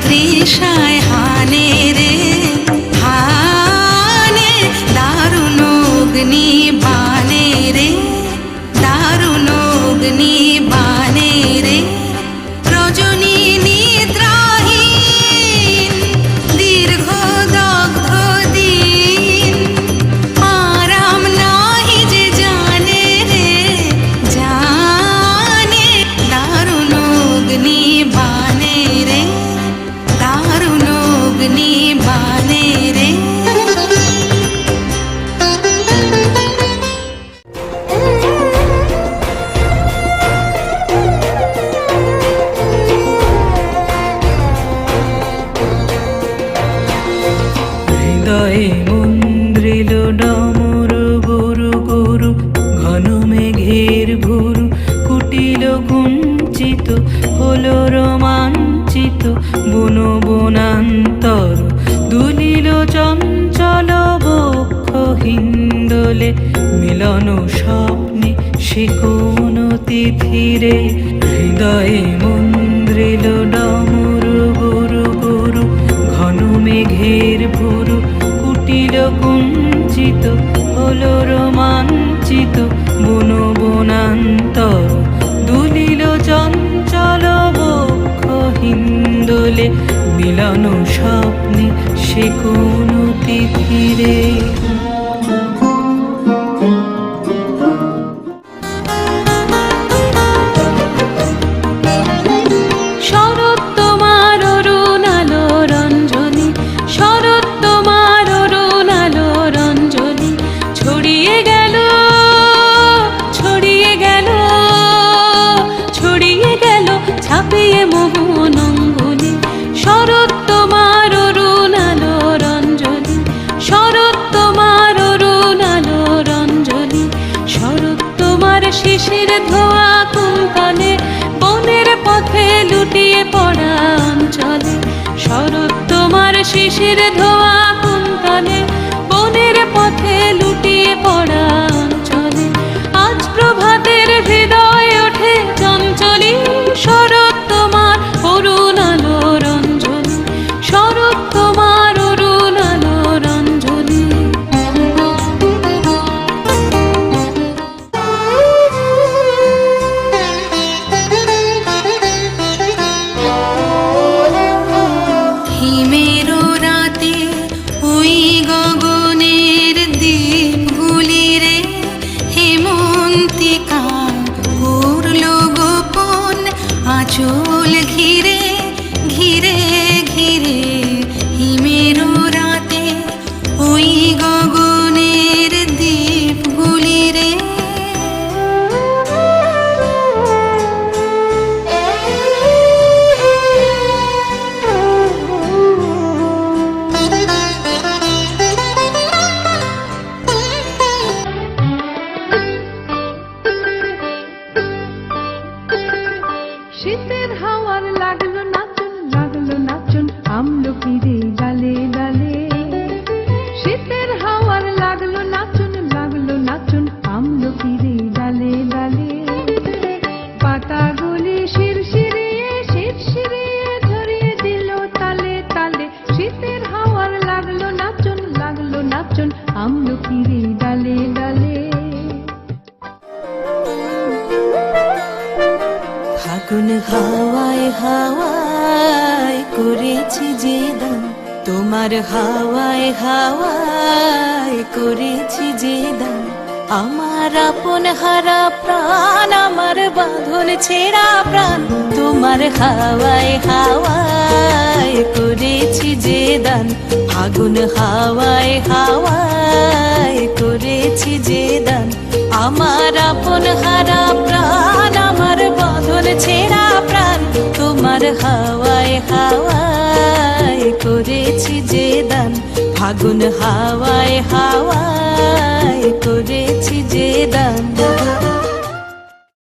তৃষায় হানে রে হানে, দারুণ অগ্নি বানে রে, দারুণ অগ্নি বানে রে। রজনী নিদ্রাহীন দীর্ঘ দগ্ধ দিন, আরাম নাহি যে জানে রে জানে, দারুণ অগ্নি বানে রে, দারুণ অগ্নি বানে রে। হৃদয়ে মন্দ্রিল ডমর গুরু গুরু, ঘন মেঘের ভুরু কুটিল কুঞ্চিত, হলো রোমাঞ্চিত বন বনান্তর। দুলিল চঞ্চল বক্ষ হিন্দোলে, মিলন স্বপ্নে সে কোন তিথিরে। হৃদয়ে মন্দ্রিল ডমর গুরু গুরু, ঘন মেঘের ভুরু কুটিল কুঞ্চিত, হলো রোমাঞ্চিত বন বনান্তর। দুলিল চঞ্চল বক্ষ হিন্দোলে, মিলন স্বপ্নে সে কোন তিথিরে। শিশির ধোয়া কুন্তলে, বনের পথে লুটিয়ে পড়া অঞ্চলে। শরৎ তোমার শিশির ধোয়া কুন্তলে, বনের পথে লুটিয়ে পড়া অঞ্চলে। আজ প্রভাতের হৃদয় ওঠে চঞ্চলী, শরৎ তোমার অরুণ আলোর অঞ্জলি, শরৎ তোমার অরুণ আলোর অঞ্জলি। আঁচল ঘিরে ঘিরে ঘিরে হিমের রাতে, ওই গগনের দ্বীপগুলি রে। শীতের হাওয়ার লাগলো নাচন আমলকিরে ডালে ডালে। শীতের হাওয়ার লাগলো নাচন আমলকিরে ডালে ডালে। পাতাগুলি শিরশিরিয়ে ঝরিয়ে দিল তালে তালে। শীতের হাওয়ার লাগলো নাচন আমলকিরে ডালে ডালে। ফাগুন হাওয়ায় হাওয়ায় করেছি যে দান, তোমার হাওয়ায় হাওয়ায় করেছি যে দান। আমার আপন হারা প্রাণ, আমার বাঁধন ছেঁড়া প্রাণ, তোমার হাওয়ায় হাওয়ায় করেছি যে দান। ফাগুন হাওয়ায় হাওয়ায় করেছি যে দান। আমার আপন হারা প্রাণ, আমার বাঁধন ছেঁড়া প্রাণ, তোমার হাওয়ায় হাওয়ায় করেছি যে দান। ফাগুন হাওয়ায় হাওয়ায় করেছি যে দান।